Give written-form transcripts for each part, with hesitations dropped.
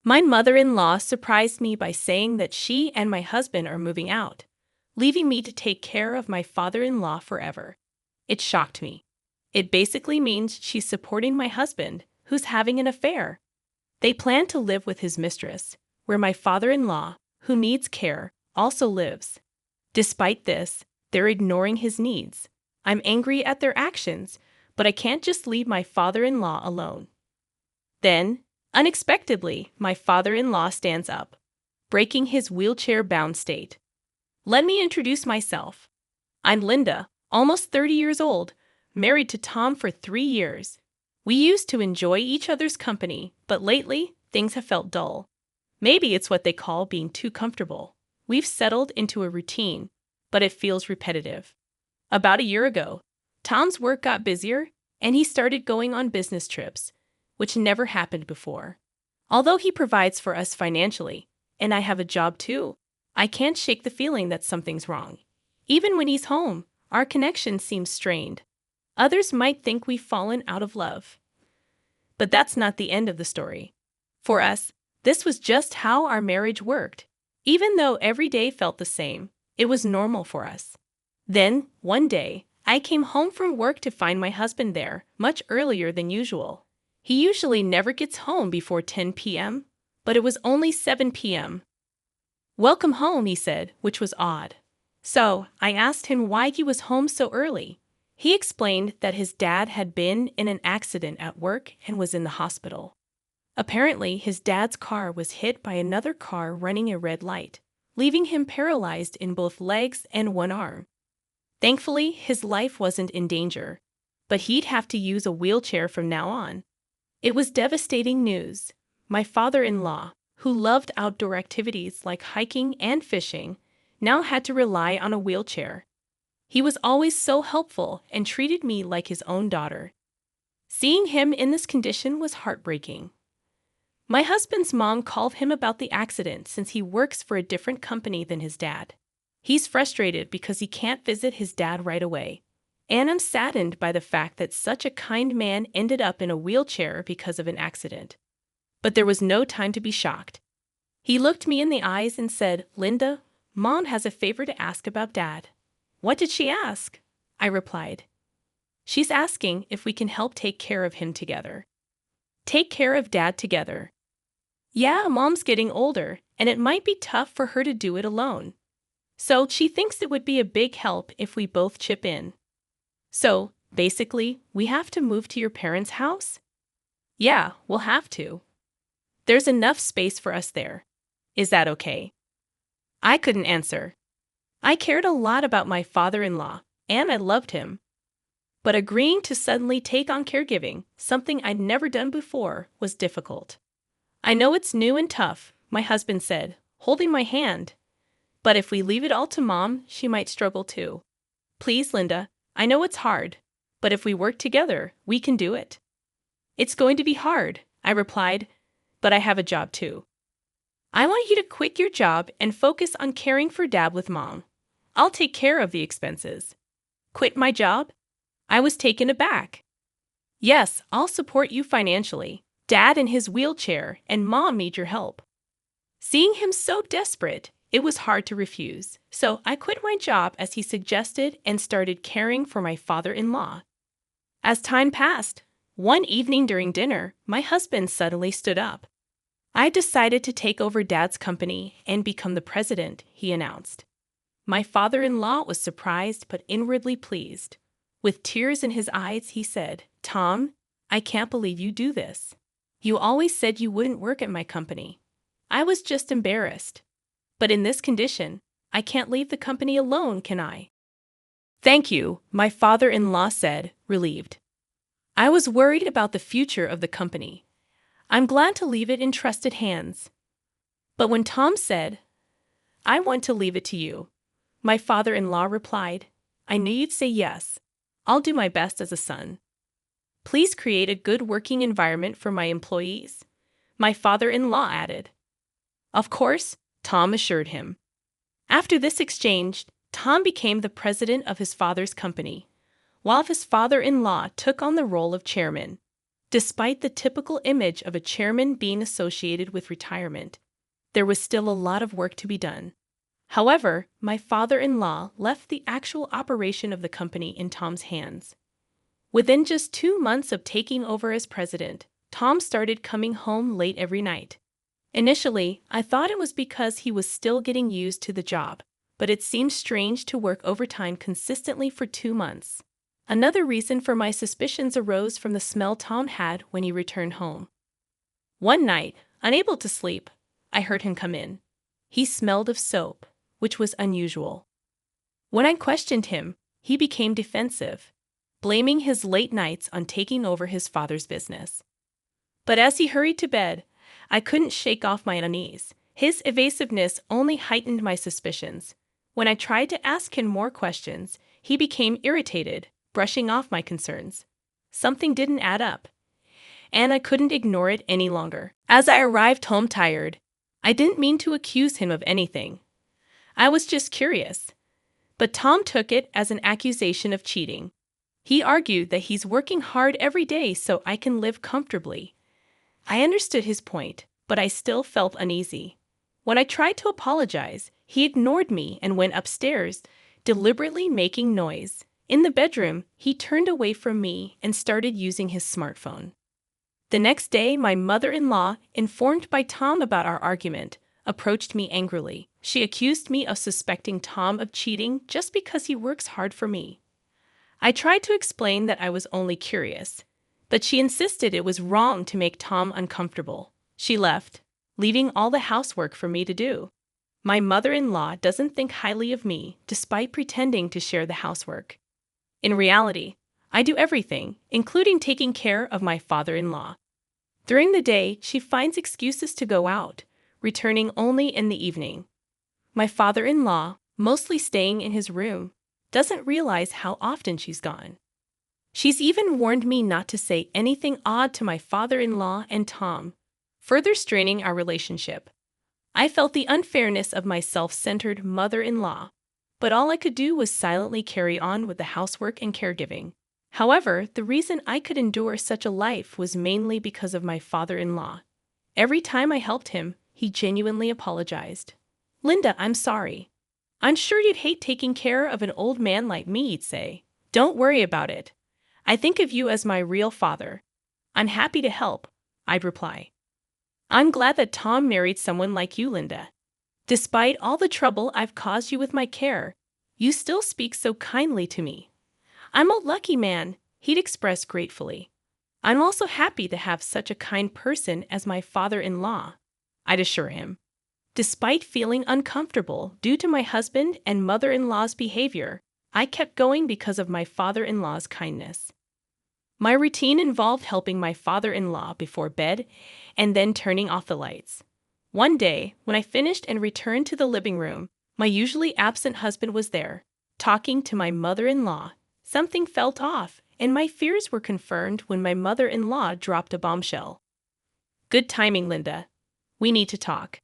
My mother-in-law surprised me by saying that she and my husband are moving out, leaving me to take care of my father-in-law forever. It shocked me. It basically means she's supporting my husband, who's having an affair. They plan to live with his mistress, where my father-in-law, who needs care, also lives. Despite this, they're ignoring his needs. I'm angry at their actions, but I can't just leave my father-in-law alone. Then, unexpectedly, my father-in-law stands up, breaking his wheelchair-bound state. Let me introduce myself. I'm Linda, almost 30 years old, married to Tom for 3 years. We used to enjoy each other's company, but lately, things have felt dull. Maybe it's what they call being too comfortable. We've settled into a routine, but it feels repetitive. About a year ago, Tom's work got busier, and he started going on business trips, which never happened before. Although he provides for us financially, and I have a job too, I can't shake the feeling that something's wrong. Even when he's home, our connection seems strained. Others might think we've fallen out of love. But that's not the end of the story. For us, this was just how our marriage worked. Even though every day felt the same, it was normal for us. Then, one day, I came home from work to find my husband there, much earlier than usual. He usually never gets home before 10 p.m., but it was only 7 p.m. "Welcome home," he said, which was odd. So, I asked him why he was home so early. He explained that his dad had been in an accident at work and was in the hospital. Apparently, his dad's car was hit by another car running a red light, leaving him paralyzed in both legs and one arm. Thankfully, his life wasn't in danger, but he'd have to use a wheelchair from now on. It was devastating news. My father-in-law, who loved outdoor activities like hiking and fishing, now had to rely on a wheelchair. He was always so helpful and treated me like his own daughter. Seeing him in this condition was heartbreaking. My husband's mom called him about the accident since he works for a different company than his dad. He's frustrated because he can't visit his dad right away. And I'm saddened by the fact that such a kind man ended up in a wheelchair because of an accident. But there was no time to be shocked. He looked me in the eyes and said, "Linda, Mom has a favor to ask about Dad." "What did she ask?" I replied. "She's asking if we can help take care of him together." Take care of Dad together. Yeah, Mom's getting older, and it might be tough for her to do it alone. So she thinks it would be a big help if we both chip in. So, basically, we have to move to your parents' house? Yeah, we'll have to. There's enough space for us there. Is that okay? I couldn't answer. I cared a lot about my father-in-law, and I loved him. But agreeing to suddenly take on caregiving, something I'd never done before, was difficult. "I know it's new and tough," my husband said, holding my hand. "But if we leave it all to Mom, she might struggle too. Please, Linda, I know it's hard, but if we work together, we can do it." "It's going to be hard," I replied, "but I have a job too." "I want you to quit your job and focus on caring for Dad with Mom. I'll take care of the expenses." "Quit my job?" I was taken aback. "Yes, I'll support you financially. Dad in his wheelchair and Mom need your help." Seeing him so desperate, it was hard to refuse, so I quit my job as he suggested and started caring for my father-in-law. As time passed, one evening during dinner, my husband suddenly stood up. "I decided to take over Dad's company and become the president," he announced. My father-in-law was surprised but inwardly pleased. With tears in his eyes, he said, "Tom, I can't believe you do this. You always said you wouldn't work at my company." I was just embarrassed. "But in this condition, I can't leave the company alone, can I?" "Thank you," my father-in-law said, relieved. I was worried about the future of the company. "I'm glad to leave it in trusted hands." But when Tom said, "I want to leave it to you," my father-in-law replied, "I knew you'd say yes. I'll do my best as a son. Please create a good working environment for my employees," my father-in-law added. "Of course," Tom assured him. After this exchange, Tom became the president of his father's company, while his father-in-law took on the role of chairman. Despite the typical image of a chairman being associated with retirement, there was still a lot of work to be done. However, my father-in-law left the actual operation of the company in Tom's hands. Within just 2 months of taking over as president, Tom started coming home late every night. Initially, I thought it was because he was still getting used to the job, but it seemed strange to work overtime consistently for 2 months. Another reason for my suspicions arose from the smell Tom had when he returned home. One night, unable to sleep, I heard him come in. He smelled of soap, which was unusual. When I questioned him, he became defensive, blaming his late nights on taking over his father's business. But as he hurried to bed, I couldn't shake off my unease. His evasiveness only heightened my suspicions. When I tried to ask him more questions, he became irritated, brushing off my concerns. Something didn't add up, and I couldn't ignore it any longer. As I arrived home tired, I didn't mean to accuse him of anything. I was just curious. But Tom took it as an accusation of cheating. He argued that he's working hard every day so I can live comfortably. I understood his point, but I still felt uneasy. When I tried to apologize, he ignored me and went upstairs, deliberately making noise. In the bedroom, he turned away from me and started using his smartphone. The next day, my mother-in-law, informed by Tom about our argument, approached me angrily. She accused me of suspecting Tom of cheating just because he works hard for me. I tried to explain that I was only curious, but she insisted it was wrong to make Tom uncomfortable. She left, leaving all the housework for me to do. My mother-in-law doesn't think highly of me, despite pretending to share the housework. In reality, I do everything, including taking care of my father-in-law. During the day, she finds excuses to go out, returning only in the evening. My father-in-law, mostly staying in his room, doesn't realize how often she's gone. She's even warned me not to say anything odd to my father-in-law and Tom, further straining our relationship. I felt the unfairness of my self-centered mother-in-law, but all I could do was silently carry on with the housework and caregiving. However, the reason I could endure such a life was mainly because of my father-in-law. Every time I helped him, he genuinely apologized. "Linda, I'm sorry. I'm sure you'd hate taking care of an old man like me," he'd say. "Don't worry about it. I think of you as my real father. I'm happy to help," I'd reply. "I'm glad that Tom married someone like you, Linda. Despite all the trouble I've caused you with my care, you still speak so kindly to me." "I'm a lucky man," he'd express gratefully. "I'm also happy to have such a kind person as my father-in-law," I'd assure him. Despite feeling uncomfortable due to my husband and mother-in-law's behavior, I kept going because of my father-in-law's kindness. My routine involved helping my father-in-law before bed and then turning off the lights. One day, when I finished and returned to the living room, my usually absent husband was there, talking to my mother-in-law. Something felt off, and my fears were confirmed when my mother-in-law dropped a bombshell. "Good timing, Linda. We need to talk.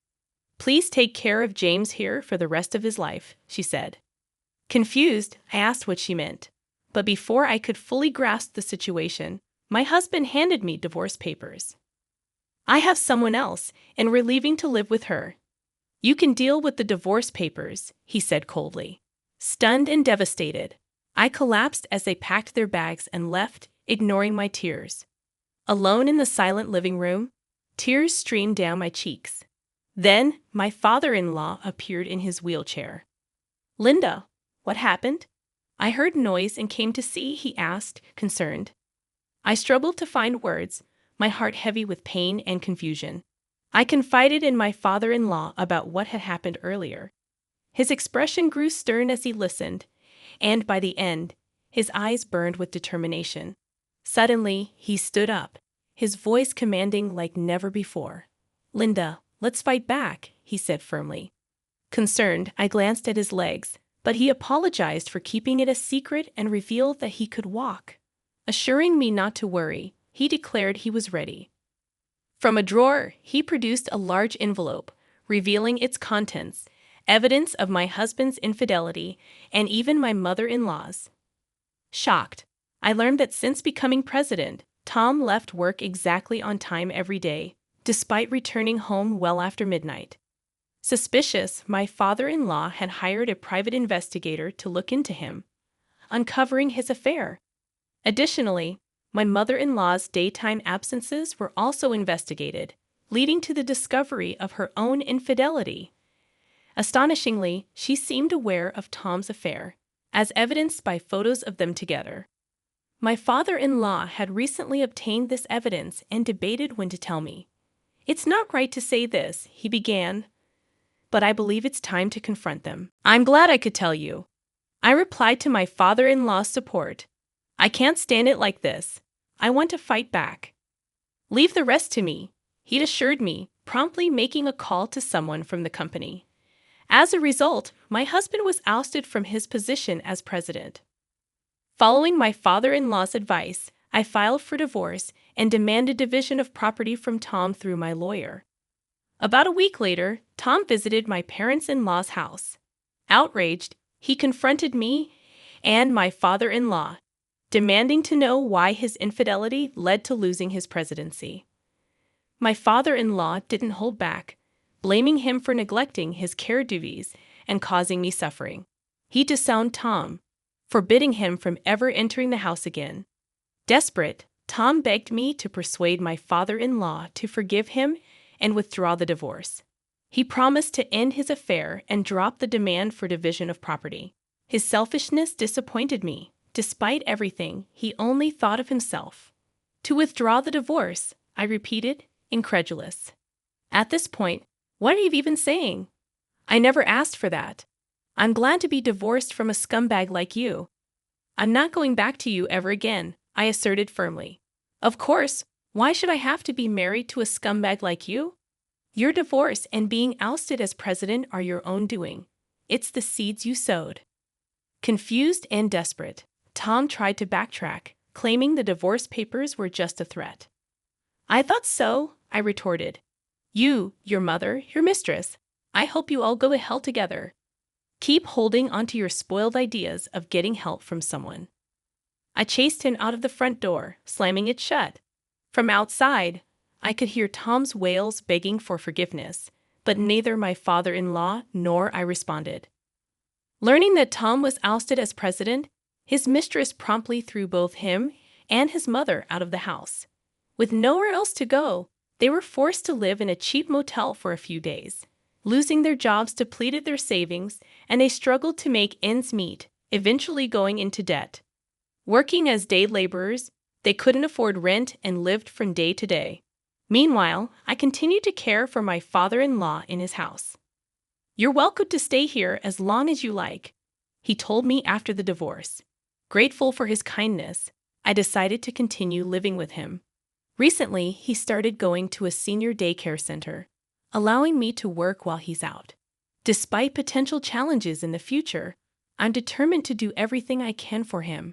Please take care of James here for the rest of his life," she said. Confused, I asked what she meant. But before I could fully grasp the situation, my husband handed me divorce papers. "I have someone else, and we're leaving to live with her. You can deal with the divorce papers," he said coldly. Stunned and devastated, I collapsed as they packed their bags and left, ignoring my tears. Alone in the silent living room, tears streamed down my cheeks. Then, my father-in-law appeared in his wheelchair. "Linda, what happened?" "I heard noise and came to see," he asked, concerned. I struggled to find words, my heart heavy with pain and confusion. I confided in my father-in-law about what had happened earlier. His expression grew stern as he listened, and by the end, his eyes burned with determination. Suddenly, he stood up, his voice commanding like never before. "Linda, let's fight back," he said firmly. Concerned, I glanced at his legs, but he apologized for keeping it a secret and revealed that he could walk. Assuring me not to worry, he declared he was ready. From a drawer, he produced a large envelope, revealing its contents, evidence of my husband's infidelity and even my mother-in-law's. Shocked, I learned that since becoming president, Tom left work exactly on time every day, despite returning home well after midnight. Suspicious, my father-in-law had hired a private investigator to look into him, uncovering his affair. Additionally, my mother-in-law's daytime absences were also investigated, leading to the discovery of her own infidelity. Astonishingly, she seemed aware of Tom's affair, as evidenced by photos of them together. My father-in-law had recently obtained this evidence and debated when to tell me. "It's not right to say this," he began, "but I believe it's time to confront them." "I'm glad I could tell you," I replied to my father-in-law's support. "I can't stand it like this. I want to fight back." "Leave the rest to me," he'd assured me, promptly making a call to someone from the company. As a result, my husband was ousted from his position as president. Following my father-in-law's advice, I filed for divorce and demanded division of property from Tom through my lawyer. About a week later, Tom visited my parents-in-law's house. Outraged, he confronted me and my father-in-law, demanding to know why his infidelity led to losing his presidency. My father-in-law didn't hold back, blaming him for neglecting his care duties and causing me suffering. He disowned Tom, forbidding him from ever entering the house again. Desperate, Tom begged me to persuade my father-in-law to forgive him and withdraw the divorce. He promised to end his affair and drop the demand for division of property. His selfishness disappointed me. Despite everything, he only thought of himself. "To withdraw the divorce," I repeated, incredulous. At this point, what are you even saying? I never asked for that. I'm glad to be divorced from a scumbag like you. I'm not going back to you ever again, I asserted firmly. Of course, why should I have to be married to a scumbag like you? Your divorce and being ousted as president are your own doing. It's the seeds you sowed. Confused and desperate, Tom tried to backtrack, claiming the divorce papers were just a threat. "I thought so," I retorted. "You, your mother, your mistress. I hope you all go to hell together. Keep holding onto your spoiled ideas of getting help from someone." I chased him out of the front door, slamming it shut. From outside, I could hear Tom's wails begging for forgiveness, but neither my father-in-law nor I responded. Learning that Tom was ousted as president, his mistress promptly threw both him and his mother out of the house. With nowhere else to go, they were forced to live in a cheap motel for a few days. Losing their jobs depleted their savings, and they struggled to make ends meet, eventually going into debt. Working as day laborers, they couldn't afford rent and lived from day to day. Meanwhile, I continued to care for my father-in-law in his house. "You're welcome to stay here as long as you like," he told me after the divorce. Grateful for his kindness, I decided to continue living with him. Recently, he started going to a senior daycare center, allowing me to work while he's out. Despite potential challenges in the future, I'm determined to do everything I can for him.